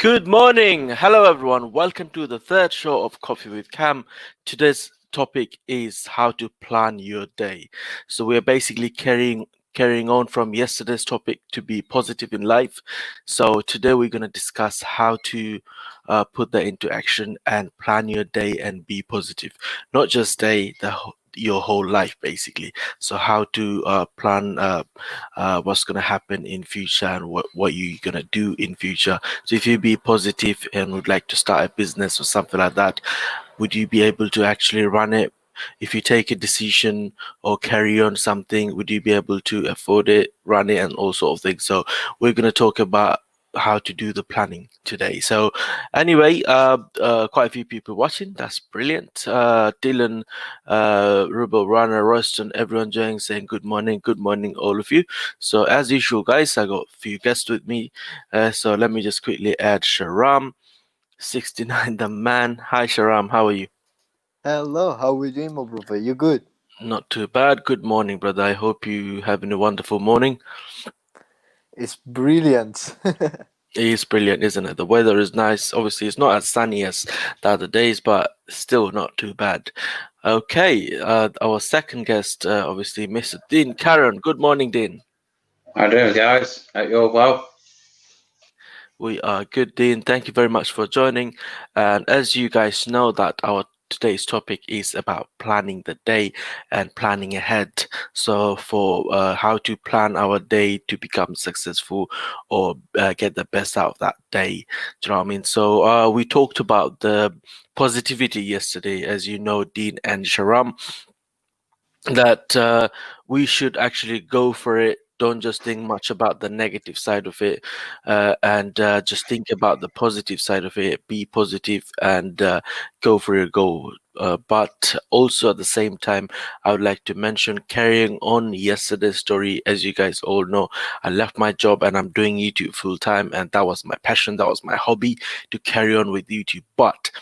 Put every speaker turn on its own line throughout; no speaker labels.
Good morning. Hello, everyone. Welcome to the third show of Coffee with Cam. Today's topic is how to plan your day. So we're basically carrying on from yesterday's topic to be positive in life. So today we're going to discuss how to put that into action and plan your day and be positive. Not just day, your whole life basically. So how to plan what's going to happen in future and what you're going to do in future. So if you be positive and would like to start a business or something like that, would you be able to actually run it? If you take a decision or carry on something, would you be able to afford it, run it, and all sort of things? So we're going to talk about how to do the planning today. So anyway, quite a few people watching. That's brilliant. Dylan, Rubel, Rana, Royston, everyone joining, saying good morning, all of you. So as usual, guys, I got a few guests with me. So let me just quickly add Sharam, 69, the man. Hi, Sharam. How are you?
Hello, how are you doing, my brother? You good?
Not too bad. Good morning, brother. I hope you having a wonderful morning.
It's brilliant.
It is brilliant, isn't it? The weather is nice. Obviously, it's not as sunny as the other days, but still not too bad. Okay, our second guest, obviously, Mr. Dean Karen. Good morning, Dean.
How you doing, guys? Hope you're well.
We are good, Dean. Thank you very much for joining. And as you guys know, that our today's topic is about planning the day and planning ahead. So for how to plan our day to become successful or get the best out of that day. Do you know what I mean? So we talked about the positivity yesterday, as you know, Dean and Sharam, that we should actually go for it. Don't just think much about the negative side of it, and just think about the positive side of it. Be positive and go for your goal. But also at the same time, I would like to mention carrying on yesterday's story. As you guys all know, I left my job and I'm doing YouTube full time, and that was my passion, that was my hobby to carry on with YouTube. But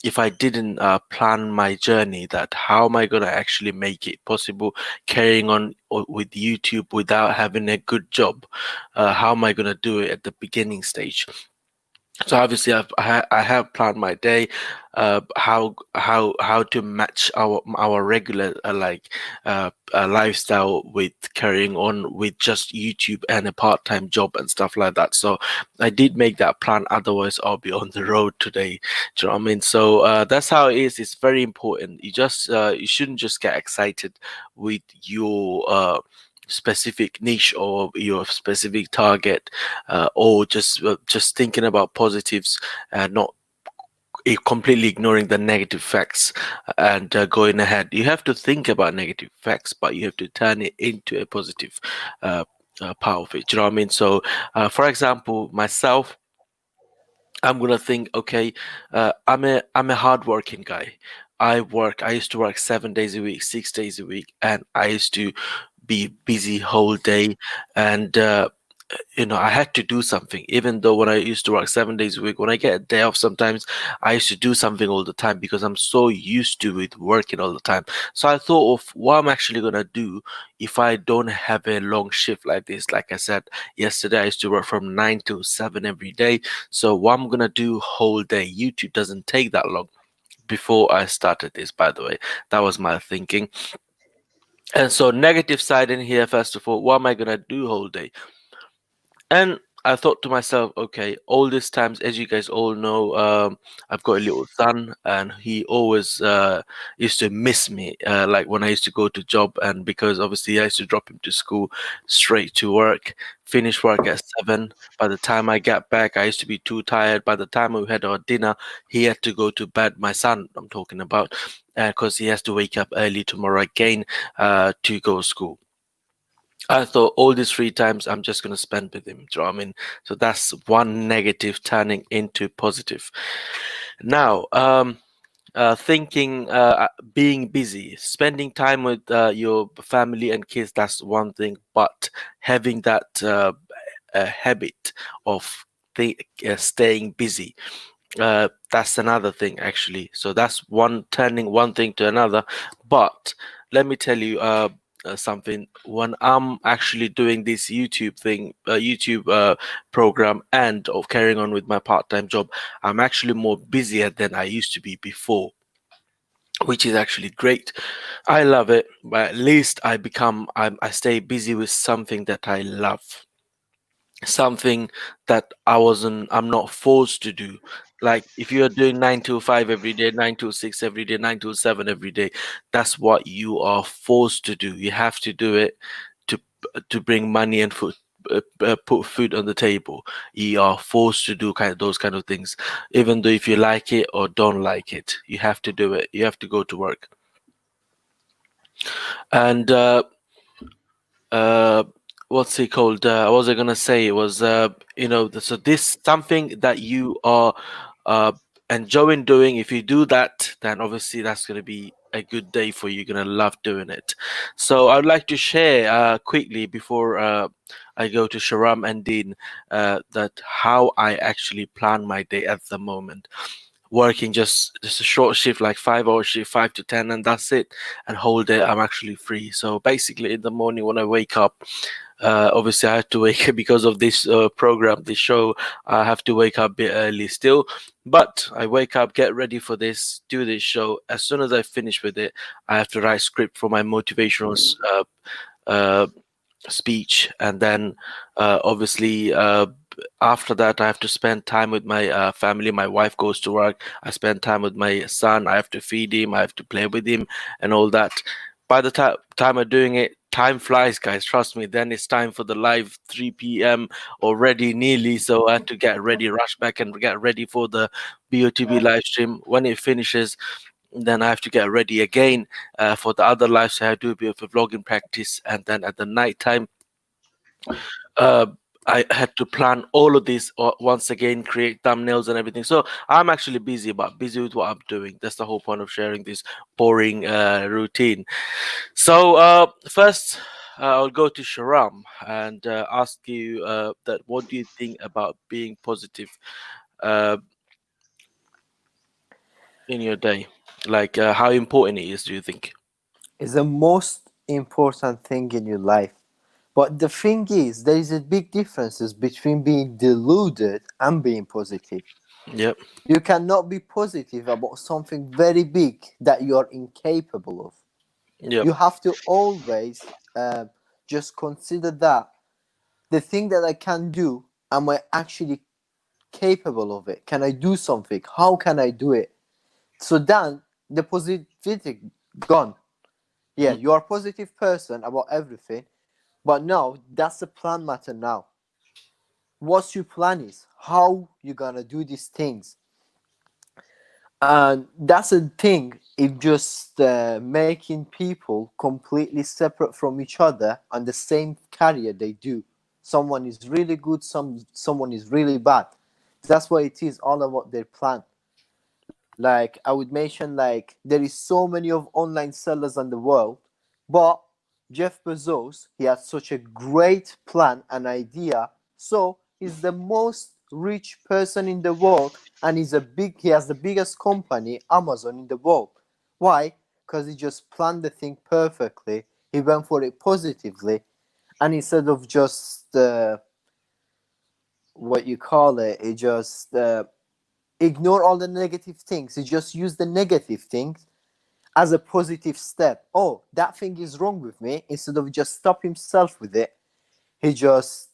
if I didn't plan my journey, that how am I going to actually make it possible carrying on with YouTube without having a good job? How am I going to do it at the beginning stage? So obviously I have planned my day, how to match our regular lifestyle with carrying on with just YouTube and a part-time job and stuff like that. So I did make that plan, otherwise I'll be on the road today. Do you know what I mean? So that's how it is. It's very important. You shouldn't just get excited with your specific niche or your specific target, or just thinking about positives and not completely ignoring the negative facts and going ahead. You have to think about negative facts, but you have to turn it into a positive part of it. Do you know what I mean? So for example, myself, I'm gonna think, okay, I'm a hardworking guy. I used to work 7 days a week, 6 days a week, and I used to be busy whole day. And I had to do something. Even though when I used to work 7 days a week, when I get a day off, sometimes I used to do something all the time because I'm so used to it working all the time. So I thought of what I'm actually gonna do if I don't have a long shift like this. Like I said yesterday, I used to work from 9 to 7 every day. So what I'm gonna do whole day. YouTube doesn't take that long. Before I started this, by the way, that was my thinking. And so negative side in here, first of all, what am I gonna do whole day? And I thought to myself, okay, all these times, as you guys all know, I've got a little son, and he always used to miss me, like when I used to go to job, and because obviously I used to drop him to school, straight to work, finish work at 7. By the time I get back, I used to be too tired. By the time we had our dinner, he had to go to bed. My son, I'm talking about, because he has to wake up early tomorrow again to go to school. I thought all these free times I'm just gonna spend with him. Do you know what I mean? So that's one negative turning into positive. Now, thinking, being busy, spending time with your family and kids, that's one thing. But having that habit of staying busy, that's another thing actually. So that's one turning one thing to another. But let me tell you, something when I'm actually doing this YouTube thing, YouTube program, and of carrying on with my part-time job. I'm actually more busier than I used to be before, which is actually great. I love it, but at least I stay busy with something that I love, something that I'm not forced to do. Like if you're doing 9 to 5 every day, 9 to 6 every day, 9 to 7 every day, that's what you are forced to do. You have to do it to bring money and food. Put food on the table. You are forced to do those kind of things, even though if you like it or don't like it, you have to do it. You have to go to work. And uh what's it called, what was I gonna say? It was so this something that you are uh enjoying doing. If you do that, then obviously that's gonna be a good day for you. You're gonna love doing it. So I'd like to share quickly before I go to Sharam and Dean, that how I actually plan my day at the moment. Working just a short shift, like 5 hour shift, 5 to 10, and that's it. And whole day I'm actually free. So basically, in the morning when I wake up, obviously I have to wake because of this program, this show. I have to wake up a bit early still, but I wake up, get ready for this, do this show. As soon as I finish with it, I have to write script for my motivational uh, speech, and then obviously after that I have to spend time with my family. My wife goes to work, I spend time with my son. I have to feed him, I have to play with him and all that. By the time I'm doing it, time flies, guys, trust me. Then it's time for the live 3 p.m already nearly, so I have to get ready, rush back and get ready for the BOTB live stream. When it finishes, then I have to get ready again for the other live. So I do a bit of a vlogging practice, and then at the night time, uh, I had to plan all of this once again, create thumbnails and everything. So I'm actually busy, but busy with what I'm doing. That's the whole point of sharing this boring routine. So first, I'll go to Sharam and ask you that what do you think about being positive uh, in your day? Like how important it is, do you think?
It's the most important thing in your life. But the thing is, there is a big differences between being deluded and being positive.
Yep.
You cannot be positive about something very big that you are incapable of.
Yep.
You have to always just consider that the thing that I can do, am I actually capable of it? Can I do something? How can I do it? So then the positivity gone. Yeah,
Mhm.
you are a positive person about everything, but now that's the plan matter now. What's your plan is? How you gonna do these things? And that's a thing. It just making people completely separate from each other on the same career they do. Someone is really good, someone is really bad. That's why it is all about their plan. Like I would mention, like there is so many of online sellers in the world, but Jeff Bezos, he has such a great plan and idea. So he's the most rich person in the world, and he has the biggest company, Amazon, in the world. Why? Because he just planned the thing perfectly. He went for it positively, and instead of just what you call it, he just ignore all the negative things. He just use the negative things as a positive step. Oh, that thing is wrong with me. Instead of just stop himself with it, he just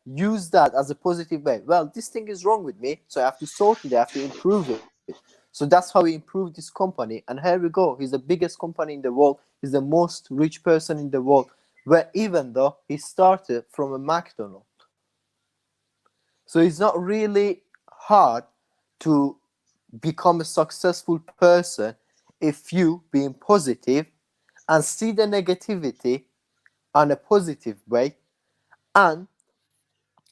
use that as a positive way. Well, this thing is wrong with me, so I have to sort it. I have to improve it. So that's how he improved this company. And here we go. He's the biggest company in the world. He's the most rich person in the world. Where even though he started from a McDonald's, so it's not really hard to become a successful person if you being positive and see the negativity on a positive way and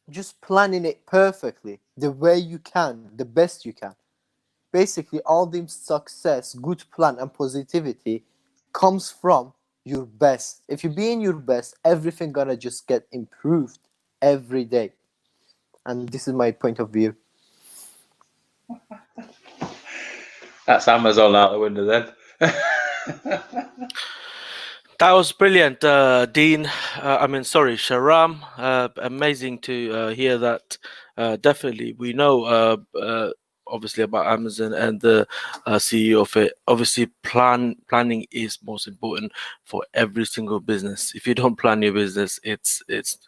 just planning it perfectly the way you can, the best you can. Basically, all the success, good plan, and positivity comes from your best. If you be in your best, everything gonna just get improved every day. And this is my point of view.
That's Amazon out the window then.
That was brilliant, Dean. Sorry, Sharam. Amazing to hear that. Definitely, we know obviously about Amazon and the CEO of it. Obviously, planning is most important for every single business. If you don't plan your business, it's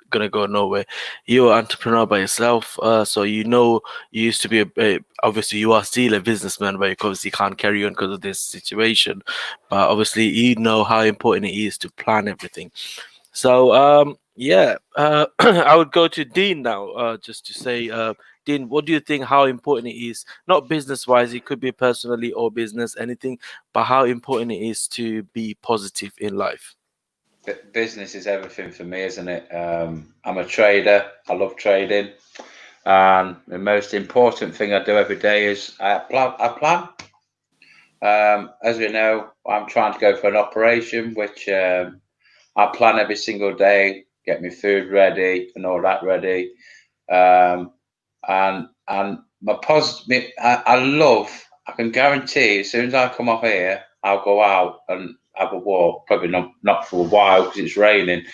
gonna go nowhere. You're an entrepreneur by yourself, so you know you used to be obviously you are still a businessman, but you obviously can't carry on because of this situation, but obviously you know how important it is to plan everything. So yeah, I would go to Dean now, just to say, Dean, what do you think? How important it is, not business wise, it could be personally or business, anything, but how important it is to be positive in life.
Business is everything for me, isn't it? I'm a trader. I love trading, and the most important thing I do every day is I plan. As we know, I'm trying to go for an operation, which I plan every single day, get my food ready and all that ready. Um, and my positive, I love. I can guarantee as soon as I come off here, I'll go out and have a walk. Probably not for a while because it's raining,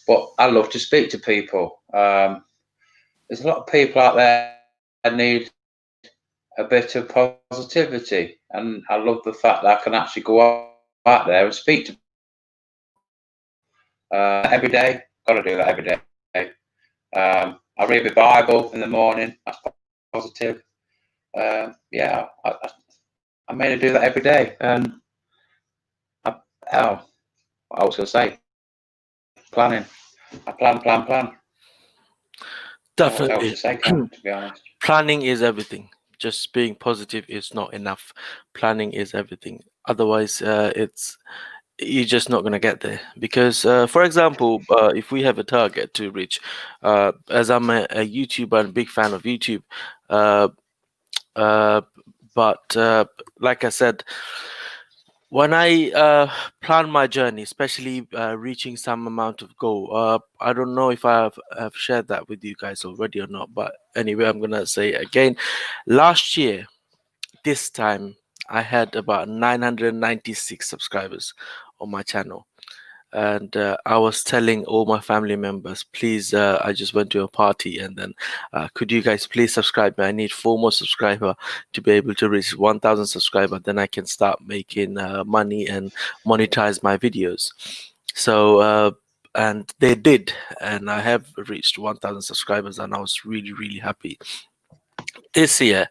but I love to speak to people. There's a lot of people out there need a bit of positivity, and I love the fact that I can actually go out there and speak to people every day. Got to do that every day. I read the Bible in the morning. That's positive. Yeah, I mainly do that every day. And oh, what I was going to say, planning. I plan. Don't know what else to say,
Definitely.
Cam, to be honest.
Planning is everything. Just being positive is not enough. Planning is everything. Otherwise, it's you're just not going to get there because for example, if we have a target to reach, as I'm a YouTuber and big fan of YouTube, uh, uh, but like I said, when I plan my journey, especially reaching some amount of goal, I don't know if have shared that with you guys already or not, but anyway, I'm gonna say it again. Last year this time I had about 996 subscribers on my channel, and I was telling all my family members, please, I just went to a party, and then could you guys please subscribe me? I need four more subscriber to be able to reach 1,000 subscriber. Then I can start making money and monetize my videos. So and they did, and I have reached 1,000 subscribers, and I was really really happy. This year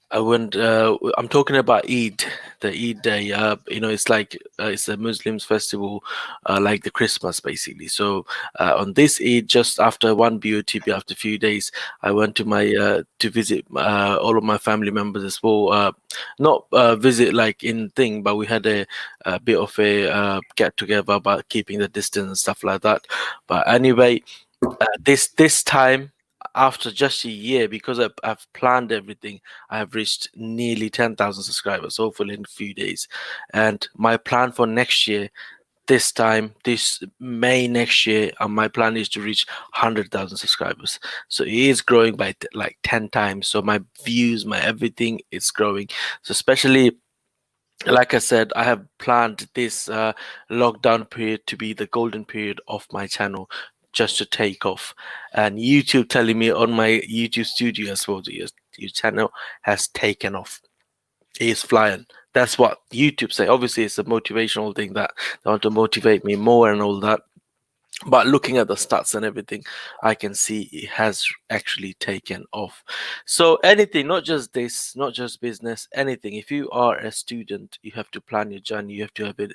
I went. I'm talking about Eid, the Eid day. It's like it's a Muslims festival, like the Christmas, basically. So on this Eid, just after one BOTB, after a few days, I went to my to visit all of my family members as well. Not visit like in thing, but we had a bit of a get together about keeping the distance and stuff like that. But anyway, this time, after just a year, because I've planned everything, I have reached nearly 10,000 subscribers, hopefully in a few days. And my plan for next year, this time, this May next year, my plan is to reach 100,000 subscribers. So it is growing by like 10 times. So my views, my everything is growing. So especially, like I said, I have planned this lockdown period to be the golden period of my channel, just to take off. And YouTube telling me on my YouTube studio as well, your channel has taken off. It is flying. That's what YouTube say. Obviously, it's a motivational thing that they want to motivate me more and all that, but looking at the stats and everything, I can see it has actually taken off. So anything, not just this, not just business, anything, if you are a student, you have to plan your journey. You have to have a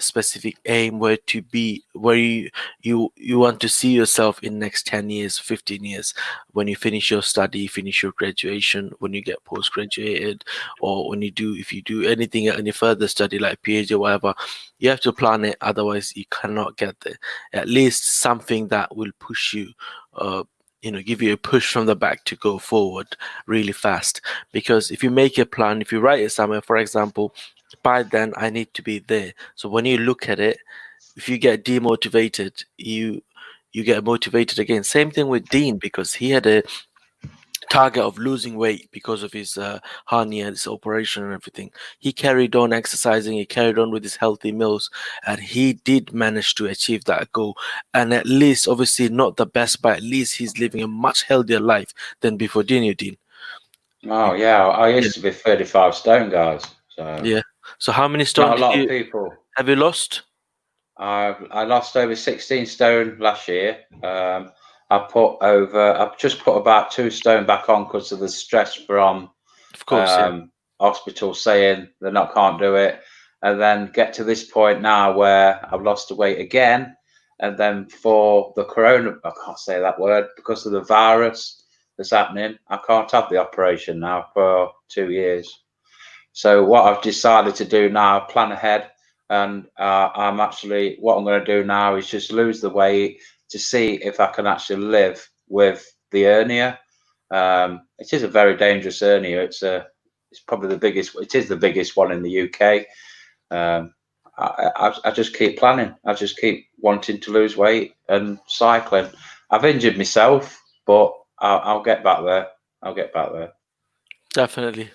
specific aim where to be, where you want to see yourself in next 10 years, 15 years, when you finish your study, finish your graduation, when you get postgraduated, or when you do, if you do anything, any further study like PhD or whatever. You have to plan it, otherwise you cannot get there. At least something that will push you, uh, give you a push from the back to go forward really fast. Because if you make a plan, if you write it somewhere, for example, by then I need to be there. So when you look at it, if you get demotivated, you get motivated again. Same thing with Dean, because he had a target of losing weight because of his hernia, his operation, and everything. He carried on exercising, he carried on with his healthy meals, and he did manage to achieve that goal. And at least, obviously, not the best, but at least he's living a much healthier life than before, didn't you, Dean?
Oh yeah, I
Yeah.
used to be 35 stone, guys. So
Yeah. So, how many stone
not a
did
lot of
you
people.
have you lost?
I lost over 16 stone last year. I've just put about 2 stone back on because of the stress from
Of course, yeah.
um, hospital saying they not can't do it, and then get to this point now where I've lost the weight again, and then for the corona, I can't say that word because of the virus that's happening. I can't have the operation now for 2 years. So what I've decided to do now, plan ahead, and what I'm going to do now is just lose the weight to see if I can actually live with the hernia. It is a very dangerous hernia. It's probably the biggest. It is the biggest one in the UK. Um, I just keep planning. I just keep wanting to lose weight and cycling. I've injured myself, but I'll get back there. I'll get back there.
Definitely.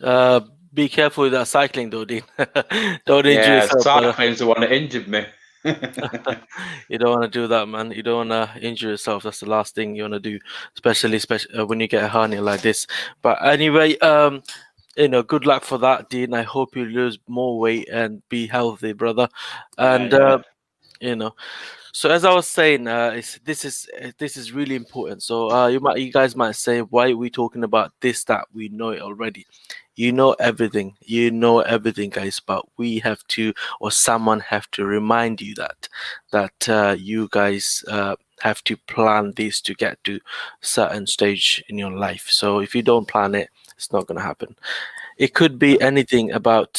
Uh, be careful with that cycling, though, Dean. Don't injure
Yeah,
yourself, brother.
cycling's the one that injured me.
You don't want to do that, man. You don't want to injure yourself. That's the last thing you want to do, especially when you get a hernia like this. But anyway, good luck for that, Dean. I hope you lose more weight and be healthy, brother.
Yeah,
And
yeah.
you know, so as I was saying, this is really important. So you guys might say, why are we talking about this? That we know it already. You know everything. You know everything, guys. But we have to, or someone have to remind you that you guys have to plan this to get to certain stage in your life. So if you don't plan it, it's not gonna happen. It could be anything about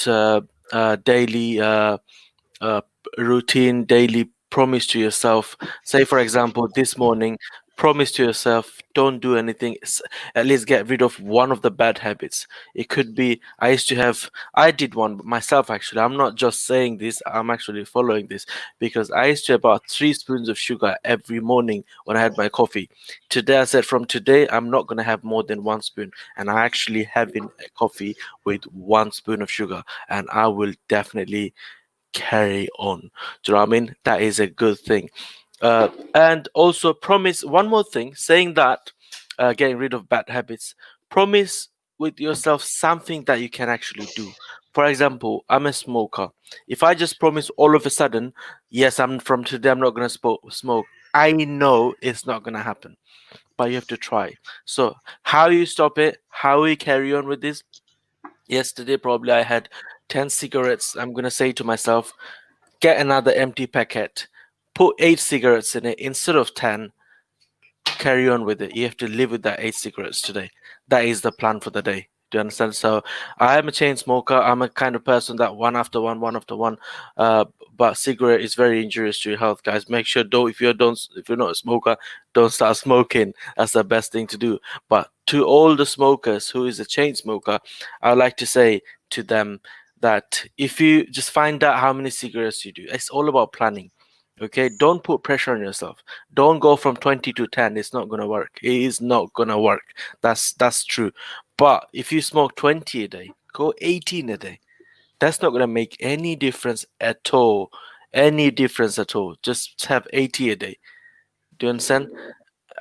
daily uh, routine, daily promise to yourself. Say, for example, this morning, promise to yourself, don't do anything. At least get rid of one of the bad habits. It could be, I did one myself actually. I'm not just saying this, I'm actually following this because I used to have about 3 spoons of sugar every morning when I had my coffee. Today, I said, from today, I'm not going to have more than 1 spoon. And I actually having a coffee with 1 spoon of sugar. And I will definitely carry on. Do you know what I mean? That is a good thing. And also promise one more thing, saying that getting rid of bad habits, promise with yourself something that you can actually do. For example, I'm a smoker. If I just promise all of a sudden, yes, I'm from today, I'm not going to smoke, I know it's not going to happen, but you have to try. So, how you stop it, how you carry on with this. Yesterday, probably I had 10 cigarettes. I'm going to say to myself, get another empty packet, put 8 cigarettes in it instead of 10, carry on with it. You have to live with that 8 cigarettes today. That is the plan for the day. Do you understand? So I am a chain smoker. I'm a kind of person that one after one, one after one. But cigarette is very injurious to your health, guys. Make sure don't if you're not a smoker, don't start smoking. That's the best thing to do. But to all the smokers who is a chain smoker, I would like to say to them that if you just find out how many cigarettes you do, it's all about planning. Okay, don't put pressure on yourself. Don't go from 20 to 10. It's not gonna work. It is not gonna work. That's true. But if you smoke 20 a day, go 18 a day. That's not gonna make any difference at all. Any difference at all. Just have 80 a day. Do you understand?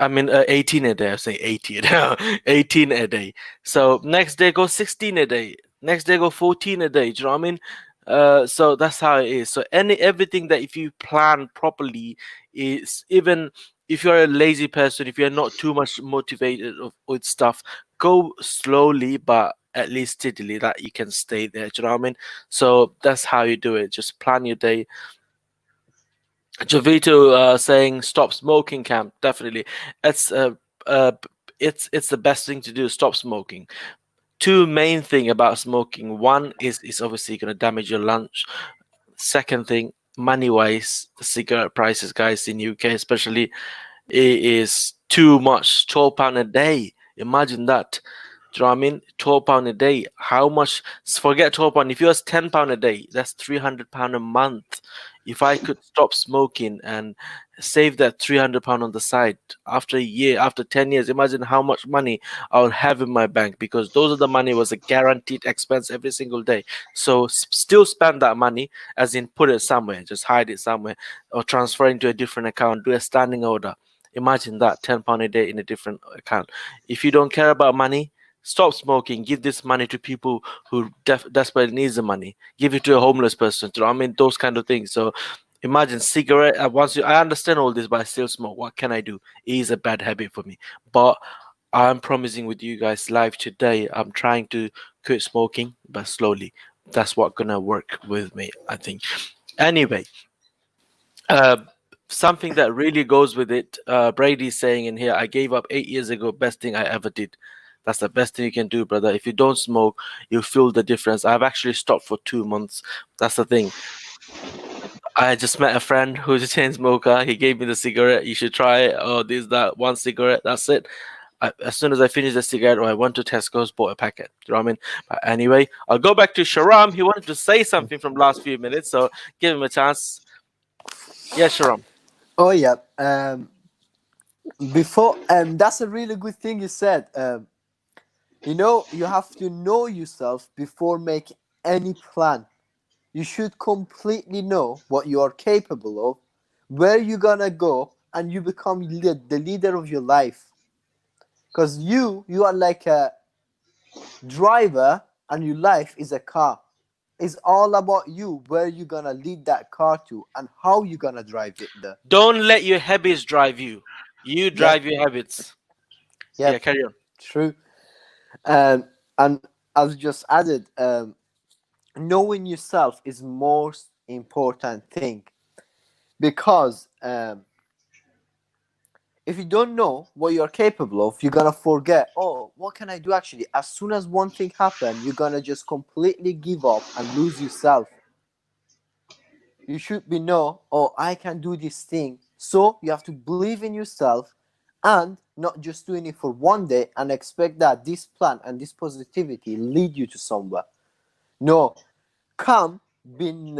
I mean, 18 a day. I say 80 a day. 18 a day. So next day go 16 a day. Next day go 14 a day. Do you know what I mean? So that's how it is. So everything that if you plan properly is, even if you're a lazy person, if you're not too much motivated with stuff, go slowly but at least steadily that you can stay there. Do you know what I mean? So that's how you do it. Just plan your day. Jovito saying stop smoking camp. Definitely, it's uh it's the best thing to do. Stop smoking. Two main thing about smoking. One is obviously going to damage your lungs. Second thing, money wise, the cigarette prices, guys, in UK especially, it is too much. £12 a day. Imagine that. Do you know what I mean? £12 a day. How much? Forget £12. If yours £10 a day, that's £300 a month. If I could stop smoking and save that £300 on the side after a year, after 10 years, imagine how much money I would have in my bank, because those are the money was a guaranteed expense every single day. So still spend that money, as in put it somewhere, just hide it somewhere, or transfer into a different account, do a standing order. Imagine that, £10 a day in a different account. If you don't care about money, stop smoking. Give this money to people who desperately needs the money. Give it to a homeless person. I mean, those kind of things. So imagine cigarette. Once I understand all this, but I still smoke. What can I do? It is a bad habit for me. But I'm promising with you guys live today, I'm trying to quit smoking, but slowly. That's what gonna work with me, I think. Anyway, uh, something that really goes with it. Brady's saying in here, I gave up 8 years ago. Best thing I ever did. That's the best thing you can do, brother. If you don't smoke, you feel the difference. I've actually stopped for 2 months. That's the thing. I just met a friend who's a chain smoker. He gave me the cigarette. You should try it. Oh, this, that, one cigarette. That's it. As soon as I finished the cigarette, I went to Tesco's, bought a packet. Do you know what I mean? But anyway, I'll go back to Sharam. He wanted to say something from last few minutes, so give him a chance. Yeah, Sharam.
Oh yeah. Before that's a really good thing you said. You have to know yourself before making any plan. You should completely know what you are capable of, where you're gonna go, and you become the leader of your life. Because you are like a driver, and your life is a car. It's all about you, where you're gonna lead that car to, and how you're gonna drive it there.
Don't let your habits drive you. You
Yep,
drive your habits. Yeah,
yep,
carry on.
true. And I've just added, knowing yourself is most important thing, because if you don't know what you're capable of, you're gonna forget, oh, what can I do actually? As soon as one thing happens, you're gonna just completely give up and lose yourself. You should be know, oh, I can do this thing. So you have to believe in yourself, and not just doing it for one day and expect that this plan and this positivity lead you to somewhere. No, come being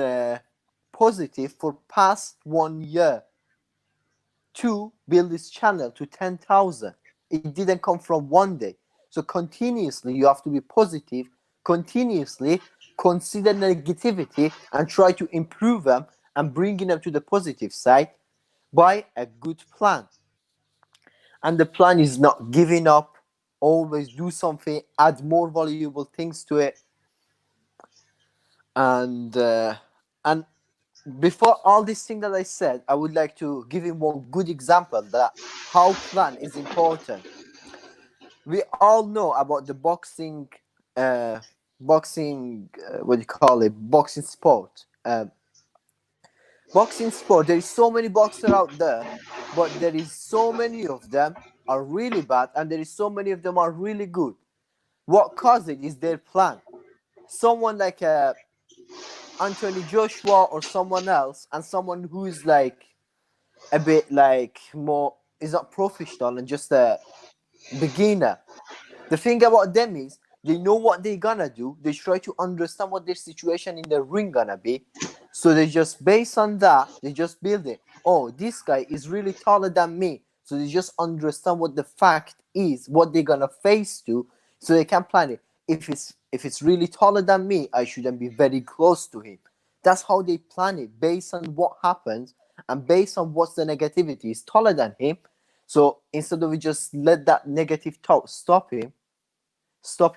positive for past 1 year to build this channel to 10,000. It didn't come from one day. So continuously you have to be positive, continuously consider negativity and try to improve them and bringing them to the positive side by a good plan. And the plan is not giving up, always do something, add more valuable things to it. And before all these things that I said, I would like to give you one good example that how plan is important. We all know about the what do you call it, boxing sport. Boxing sport. There is so many boxers out there, but there is so many of them are really bad, and there is so many of them are really good. What causes it is their plan. Someone like Anthony Joshua or someone else, and someone who is like a bit like more is not professional and just a beginner. The thing about them is they know what they're gonna do. They try to understand what their situation in the ring gonna be. So they just based on that, they just build it. Oh, this guy is really taller than me. So they just understand what the fact is, what they're gonna face to, so they can plan it. If it's really taller than me, I shouldn't be very close to him. That's how they plan it, based on what happens and based on what's the negativity is taller than him. So instead of just let that negative talk stop him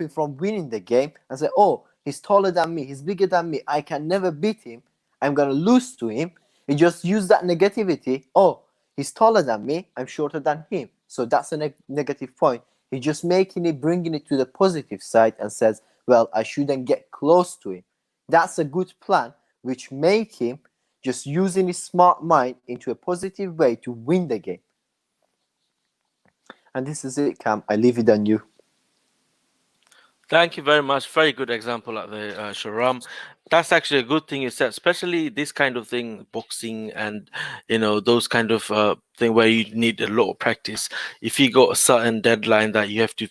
from winning the game and say, oh, he's taller than me, he's bigger than me, I can never beat him, I'm gonna lose to him. He just use that negativity. Oh, he's taller than me, I'm shorter than him. So that's a negative point. He just making it, bringing it to the positive side and says, well, I shouldn't get close to him. That's a good plan, which make him just using his smart mind into a positive way to win the game. And this is it, Cam. I leave it on you.
Thank you very much. Very good example out there, Sharam. That's actually a good thing you said, especially this kind of thing, boxing and those kind of thing where you need a lot of practice. If you got a certain deadline that you have to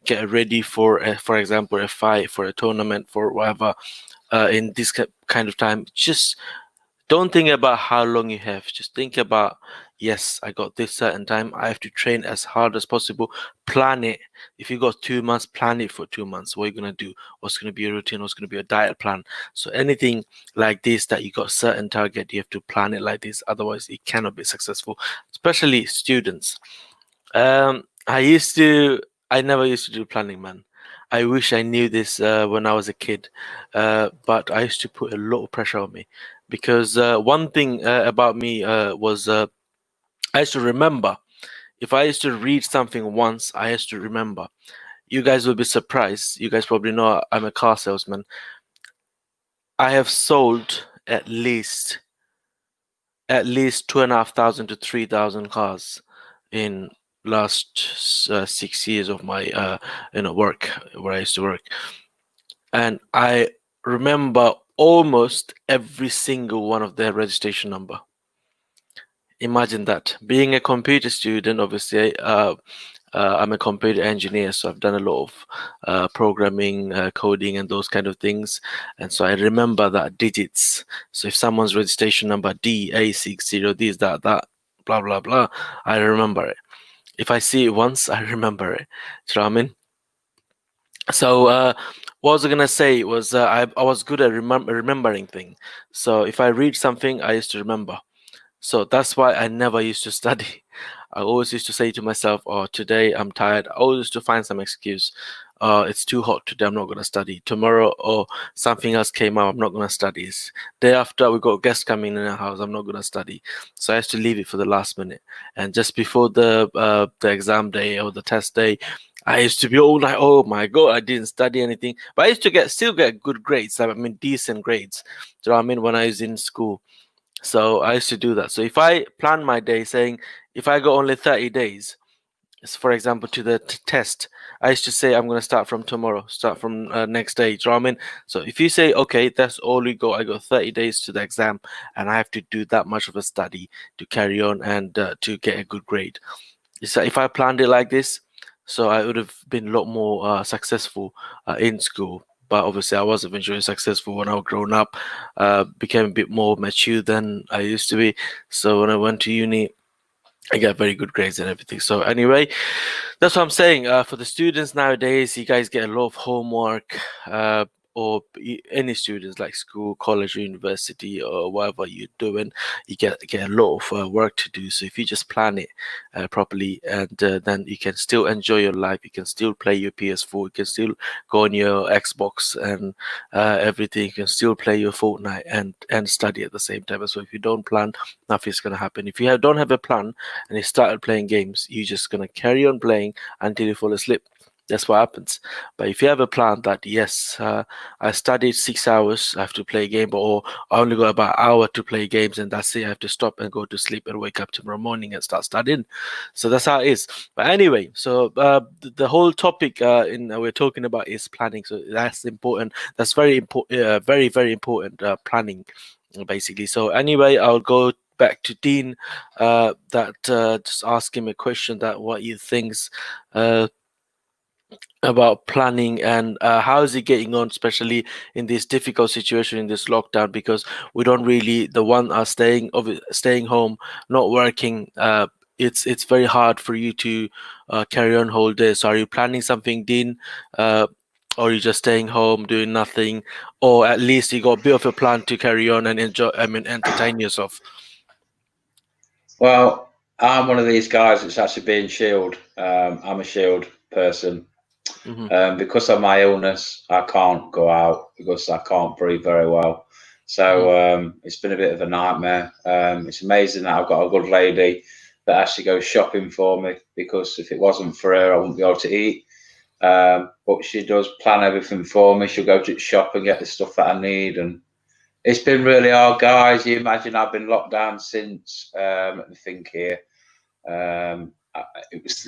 get ready for example, a fight, for a tournament, for whatever, in this kind of time, just Don't think about how long you have. Just think about, yes, I got this certain time. I have to train as hard as possible. Plan it. If you got 2 months, plan it for 2 months. What are you gonna do? What's gonna be a routine? What's gonna be a diet plan? So anything like this that you got certain target, you have to plan it like this. Otherwise, it cannot be successful. Especially students. I used to. I never used to do planning, man. I wish I knew this when I was a kid, but I used to put a lot of pressure on me because one thing about me was I used to remember. If I used to read something once, I used to remember. You guys will be surprised. You guys probably know I'm a car salesman. I have sold at least 2,500 to 3,000 cars in last 6 years of my work where I used to work, and I remember almost every single one of their registration number. Imagine that. Being a computer student, obviously, I'm a computer engineer, so I've done a lot of programming, coding, and those kind of things. And so I remember that digits. So if someone's registration number DA60, this, that, blah, blah, blah, I remember it. If I see it once, I remember it. Do you know what I mean? So what was I gonna say was I was good at remembering things. So if I read something, I used to remember. So that's why I never used to study. I always used to say to myself, "Oh, today I'm tired." I always used to find some excuse. It's too hot today. I'm not gonna study. Tomorrow, or something else came up. I'm not gonna study. Day after, we got guests coming in our house. I'm not gonna study. So I used to leave it for the last minute. And just before the exam day or the test day, I used to be all like, "Oh my god, I didn't study anything." But I used to still get good grades. I mean, decent grades. Do you know what I mean? When I was in school. So I used to do that. So if I plan my day saying if I go only 30 days, for example, to the test, I used to say I'm going to start from tomorrow, start from next day. Do you know what I mean? So if you say, okay, that's all you go, I got 30 days to the exam and I have to do that much of a study to carry on and to get a good grade. So if I planned it like this, so I would have been a lot more successful in school. But obviously, I was eventually successful when I was grown up, became a bit more mature than I used to be. So when I went to uni, I got very good grades and everything. So anyway, that's what I'm saying. For the students nowadays, you guys get a lot of homework, any students like school, college, or university, or whatever you're doing, you get a lot of work to do. So if you just plan it properly, and then you can still enjoy your life. You can still play your PS4. You can still go on your Xbox and everything. You can still play your Fortnite and study at the same time. So if you don't plan, nothing's gonna happen. If you don't have a plan and you started playing games, you're just gonna carry on playing until you fall asleep. That's what happens. But if you have a plan that yes, I studied 6 hours, I have to play a game, or I only got about an hour to play games, and that's it. I have to stop and go to sleep and wake up tomorrow morning and start studying. So that's how it is. But anyway, so the whole topic we're talking about is planning. So that's important. That's very important. Very very important. Planning, basically. So anyway, I'll go back to Dean. That just ask him a question that what he thinks uh, about planning and how is he getting on, especially in this difficult situation in this lockdown, because we don't really the one are staying home, not working. It's very hard for you to carry on whole day. So are you planning something, Dean? Or are you just staying home doing nothing, or at least you got a bit of a plan to carry on and enjoy? I mean, entertain yourself.
Well, I'm one of these guys that's actually being shield. I'm a shield person.
Hmm.
Because of my illness, I can't go out because I can't breathe very well.
Hmm.
So it's been a bit of a nightmare. It's amazing that I've got a good lady that actually goes shopping for me, because if it wasn't for her, I wouldn't be able to eat. But she does plan everything for me. She'll go to the shop and get the stuff that I need. And it's been really hard, guys. You imagine I've been locked down since, let me think here. It was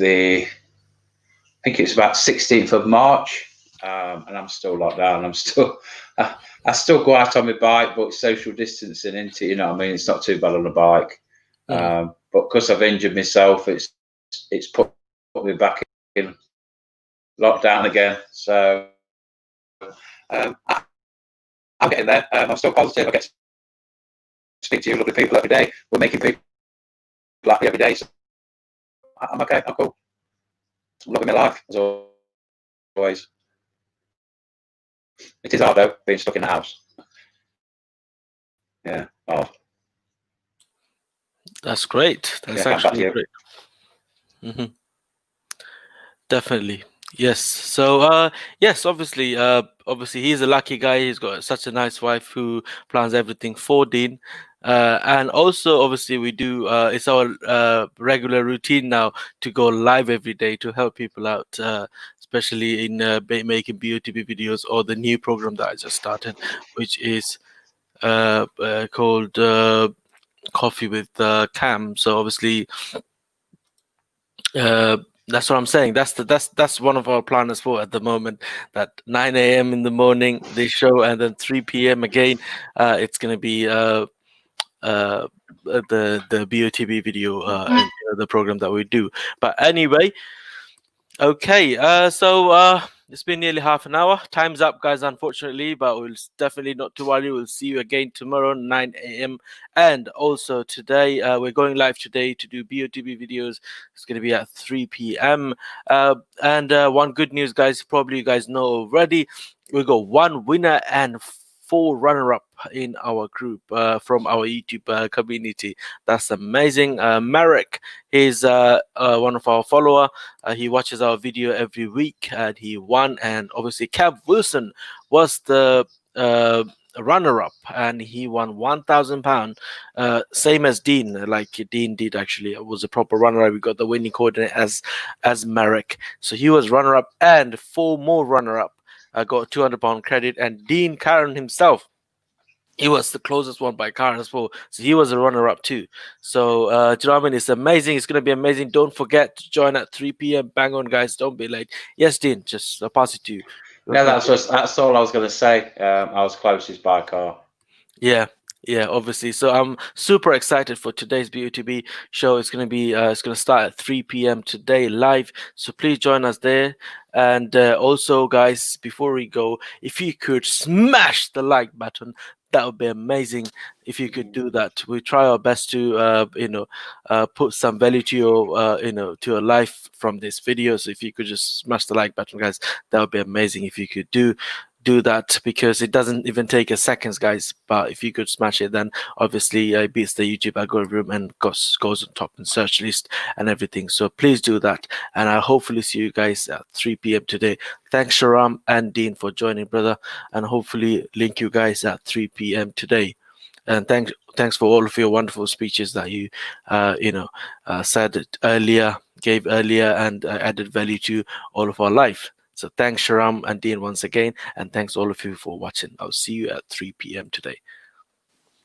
I think it's about 16th of March, and I'm still locked down. I still go out on my bike, but social distancing into, you know what I mean? It's not too bad on a bike.
Hmm.
But because I've injured myself, it's put me back in lockdown again. So I'm getting there. I'm still positive. I get speak to you lovely people every day. We're making people happy every day. So I'm okay. I'm cool. I'm loving my life as always. It is hard though, being stuck in the house. Yeah, hard.
That's great. That's
Yeah,
actually great. Hmm. Definitely. Yes. So yes, obviously he's a lucky guy. He's got such a nice wife who plans everything for Dean. And also obviously we do it's our regular routine now to go live every day to help people out, especially in making BOTB videos, or the new program that I just started, which is called Coffee with Cam. So obviously uh, that's what I'm saying. That's one of our planners for at the moment. That 9 a.m. in the morning they show, and then 3 p.m. again. It's gonna be the BOTB video and the program that we do. But anyway, okay, it's been nearly half an hour. Time's up, guys, unfortunately, but definitely not to worry. We'll see you again tomorrow, 9 a.m. And also today, we're going live today to do BOTB videos. It's going to be at 3 p.m. And one good news, guys, probably you guys know already, we got one winner and 4 runner-up in our group from our YouTube community. That's amazing. Marek is one of our follower. He watches our video every week, and he won. And obviously, Kev Wilson was the runner-up, and he won £1,000, same as Dean. Like Dean did actually, it was a proper runner-up. We got the winning coordinate as Marek, so he was runner-up, and 4 more runner-up got £200 credit. And Dean Karen himself, he was the closest one by car as well. So he was a runner up too. So, do you know what I mean? It's amazing. It's going to be amazing. Don't forget to join at 3 p.m. Bang on, guys. Don't be late. Yes, Dean, just I'll pass it to you.
Yeah, that's all I was going to say. I was closest by car.
Yeah, yeah, obviously. So I'm super excited for today's BOTB show. It's gonna be it's gonna start at 3 p.m. today live. So please join us there. And also, guys, before we go, if you could smash the like button, that would be amazing. If you could do that, we try our best to put some value to your to your life from this video. So if you could just smash the like button, guys, that would be amazing. If you could do that, because it doesn't even take a seconds, guys. But if you could smash it, then obviously it beats the YouTube algorithm and goes on top in search list and everything. So please do that, and I'll hopefully see you guys at 3 p.m. today. Thanks, Sharam and Dean, for joining, brother, and hopefully link you guys at 3 p.m. today. And thanks for all of your wonderful speeches that you said earlier, gave earlier, and added value to all of our life. So thanks, Sharam and Dean, once again, and thanks all of you for watching. I'll see you at 3 p.m. today.